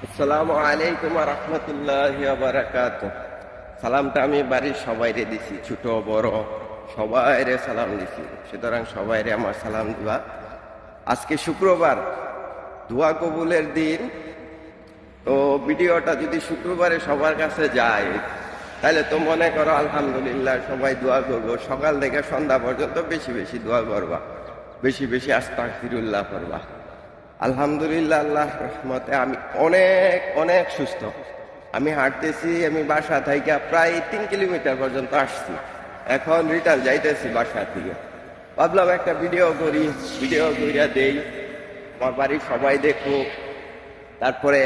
আসসালামু আলাইকুম ওয়া রাহমাতুল্লাহি ওয়া বারাকাতুহু। সালামটা আমি বাড়ির সবাইরে দিছি, ছোট বড় সবাইরে সালাম দিছি, সুতরাং সবাইরে আমার সালাম দিবা। আজকে শুক্রবার, দোয়া কবুলের দিন। তো ভিডিওটা যদি শুক্রবারে সবার কাছে যায় তাহলে তো মনে করো আলহামদুলিল্লাহ সবাই দোয়া করবো, সকাল থেকে সন্ধ্যা পর্যন্ত বেশি বেশি দোয়া করবা, বেশি বেশি আস্তাগফিরুল্লাহ করবা। আলহামদুলিল্লাহ, আল্লাহ রহমতে আমি অনেক অনেক সুস্থ। আমি হাঁটতেছি, আমি বাসা থেকে প্রায় 3 কিলোমিটার পর্যন্ত আসছি, এখন রিটার্ন যাইতেছি বাসা থেকে। ভাবলাম একটা ভিডিও করি, ভিডিও করিয়া দেই, আমার বাড়ির সবাই দেখুক, তারপরে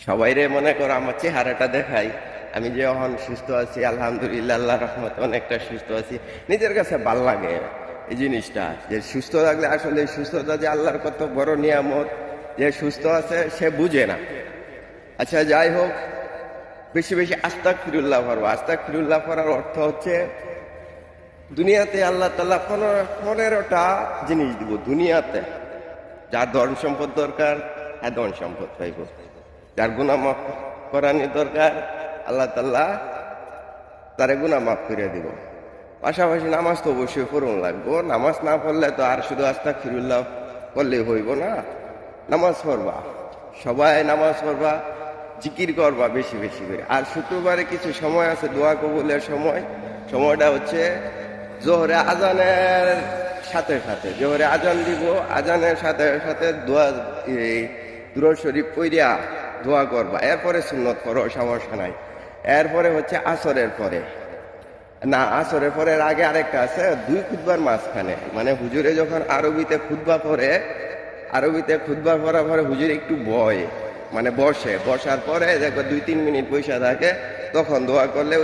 সবাইরে মনে করো আমার চেহারাটা দেখাই, আমি যে এখন সুস্থ আছি আলহামদুলিল্লাহ, আল্লাহ রহমতে অনেকটা সুস্থ আছি। নিজের কাছে ভাল লাগে এই জিনিসটা, যে সুস্থ থাকলে আসলে সুস্থতা যে আল্লাহর কত বড় নিয়ামত, যে সুস্থ আছে সে বুঝে না। আচ্ছা যাই হোক, বেশি বেশি আস্তাগফিরুল্লাহ পড়বো। আস্তাগফিরুল্লাহ পড়ার অর্থ হচ্ছে দুনিয়াতে আল্লাহ তাআলা 15টা জিনিস দিব। দুনিয়াতে যার ধন সম্পদ দরকার হ্যাঁ ধন সম্পদ পাইব, যার গুনাহ মাফ করানি দরকার আল্লাহ তাআলা তারে গুনাহ মাফ করে দিব। পাশাপাশি নামাজ তো অবশ্যই পড়ুন লাগবো, নামাজ না পড়লে তো আর শুধু আস্তাগফিরুল্লাহ করলে হইব না। নামাজ পড়বা, সবাই নামাজ পড়বা, জিকির করবা বেশি বেশি করে। আর শুক্রবারে কিছু সময় আছে দোয়া কবুলের সময়, সময়টা হচ্ছে জোহরে আজানের সাথে সাথে, জোহরে আজান দিব, আজানের সাথে সাথে দোয়া দুরূদ শরীফ পড়িয়া দোয়া করবা। এরপরে সুন্নত করো, সমস্যা নাই। এরপরে হচ্ছে আসরের পরে, না আসরের পরে আগে আরেকটা আছে, 2 খুতবার মাঝখানে, মানে হুজুরে যখন আরবিতে খুতবা পড়ে, আরবিতে খুতবা পড়ার পরে হুজুর একটু মানে বসে, বসার পরে দেখো 2-3 মিনিট বসে থাকে, তখন দোয়া করলে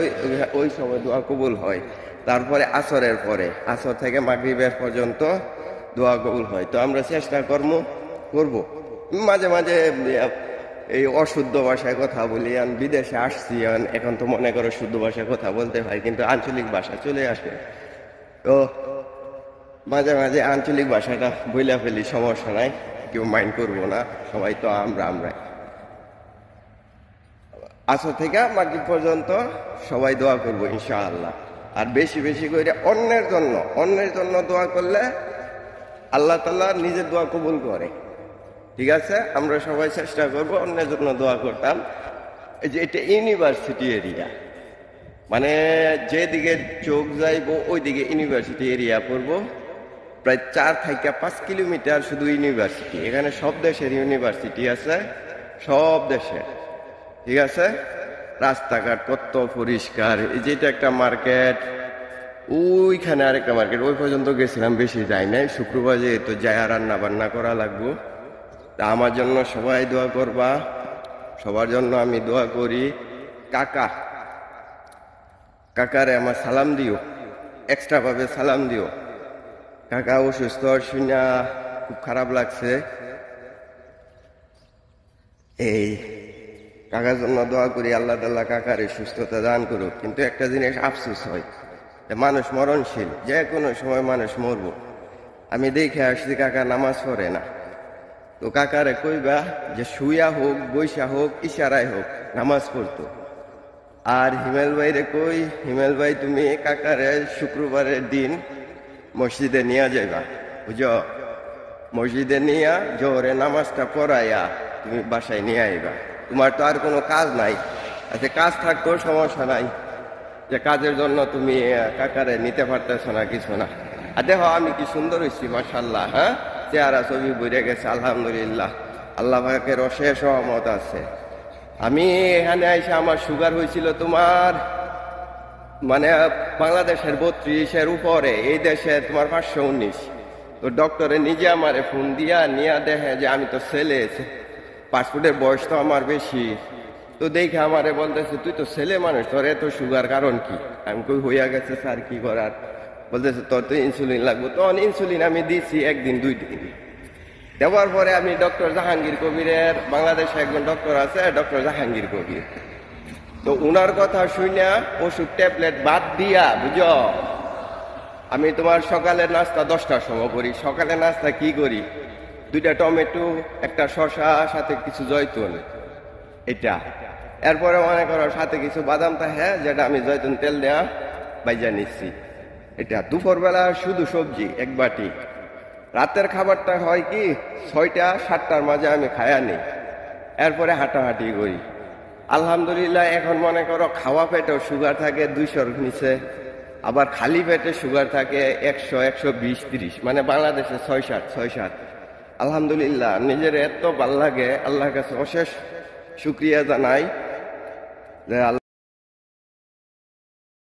ওই সময় দোয়া কবুল হয়। তারপরে আসরের পরে, আসর থেকে মাগরিবের পর্যন্ত দোয়া কবুল হয়। তো আমরা চেষ্টা করব মাঝে মাঝে এই অশুদ্ধ ভাষায় কথা বলি। আমি বিদেশে আসছি, এখন তো মনে করো শুদ্ধ ভাষায় কথা বলতে হয়, কিন্তু আঞ্চলিক ভাষা চলে আসে। তো মাঝে মাঝে আঞ্চলিক ভাষাটা বইলা ফেলি, সমস্যা নাই, কেউ মাইন্ড করবো না, সবাই তো আমরা। আসর থেকে মাগরিব পর্যন্ত সবাই দোয়া করবো ইনশাআল্লাহ। আর বেশি বেশি করে অন্যের জন্য দোয়া করলে আল্লাহ তাআলা নিজের দোয়া কবুল করে। ঠিক আছে, আমরা সবাই চেষ্টা করবো অন্যের জন্য দোয়া করতাম। এই যে এটা ইউনিভার্সিটি এরিয়া, মানে যেদিকে চোখ যাইবো ওইদিকে ইউনিভার্সিটি এরিয়া পড়বো। প্রায় 4 থেকে 5 কিলোমিটার শুধু ইউনিভার্সিটি, এখানে সব দেশের ইউনিভার্সিটি আছে, সব দেশে। ঠিক আছে, রাস্তাঘাট কত পরিষ্কার। এই যেটা একটা মার্কেট, ওইখানে আরেকটা মার্কেট, ওই পর্যন্ত গেছিলাম, বেশি যাই নাই। শুক্রবার যেহেতু যায় রান্না বান্না করা লাগবো, তা আমার জন্য সবাই দোয়া করবা, সবার জন্য আমি দোয়া করি। কাকারে আমার সালাম দিও, এক্সট্রা ভাবে সালাম দিও। কাকা অসুস্থ, শুনে খুব খারাপ লাগছে। এই কাকার জন্য দোয়া করি, আল্লাহ তাআলা কাকারে সুস্থতা দান করুক। কিন্তু একটা জিনিস আফসোস হয়, মানুষ মরণশীল, যে কোনো সময় মানুষ মরব। আমি দেখে আসছি কাকা নামাজ পড়ে না, তো কাকারে কইবা যে শুইয়া হোক বৈশা হোক ইশারায় হোক নামাজ পড়তো। আর হিমেল ভাইরে কই, হিমেল ভাই তুমি কাকারে শুক্রবারের দিন মসজিদে নিয়ে যাইবা, বুঝো, মসজিদে নিয়া জোহরে নামাজটা পড়াইয়া তুমি বাসায় নিয়ে আইবা। তোমার তো আর কোনো কাজ নাই, আচ্ছা কাজ থাকতেও সমস্যা নাই, যে কাজের জন্য তুমি কাকারে নিতে পারতেছ না, কিছু না। আর দেখো আমি কি সুন্দর হয়েছি মাশাআল্লাহ, হ্যাঁ, চেহারা ছবি বইরে গেছে আলহামদুলিল্লাহ, আল্লাহ পাকের অশেষ রহমত আছে। আমি এখানে এসে আমার সুগার হয়েছিল তোমার মানে বাংলাদেশের 32-এর উপরে, এই দেশে তোমার 519। তো ডক্টরে নিজে আমারে ফোন দিয়া নিয়ে দেখে যে আমি তো ছেলে, পাসপোর্টের বয়স তো আমার বেশি। তো দেখে আমারে বলতেছে তুই তো ছেলে মানুষ, তোর এত সুগার কারণ কি? আমি কই হইয়া গেছে স্যার, কি করার? বলতেছে তোর তো ইনসুলিন লাগবে। তখন ইনসুলিন আমি দিছি 1 দিন 2 দিন দেওয়ার পরে আমি ডক্টর জাহাঙ্গীর কবিরের, বাংলাদেশে একজন ডক্টর আছে ডক্টর জাহাঙ্গীর কবির, তো উনার কথা শুনিয়া ওষুধ ট্যাবলেট বাদ দিয়া, বুঝো, আমি তোমার সকালের নাস্তা 10টার সময় করি। সকালের নাস্তা কি করি? 2টা টমেটো, একটা শসা, সাথে কিছু জয়তুন, এটা। এরপরে মনে করো সাথে কিছু বাদাম থাকে, যেটা আমি জয়তুন তেল দেয়া বাইজা নিচ্ছি। এটা দুপুরবেলা শুধু সবজি 1 বাটি। রাতের খাবারটা হয় কি 6টা 7টার মাঝে আমি খায়া নিই, এরপরে হাঁটাহাঁটি করি। আলহামদুলিল্লাহ এখন মনে করো খাওয়া পেটেও সুগার থাকে 200-র নিচে, আবার খালি পেটে সুগার থাকে 100, 120, 30, মানে বাংলাদেশে 6-7। আলহামদুলিল্লাহ, নিজের এত ভাল লাগে, আল্লাহর কাছে অশেষ শুকরিয়া জানাই যে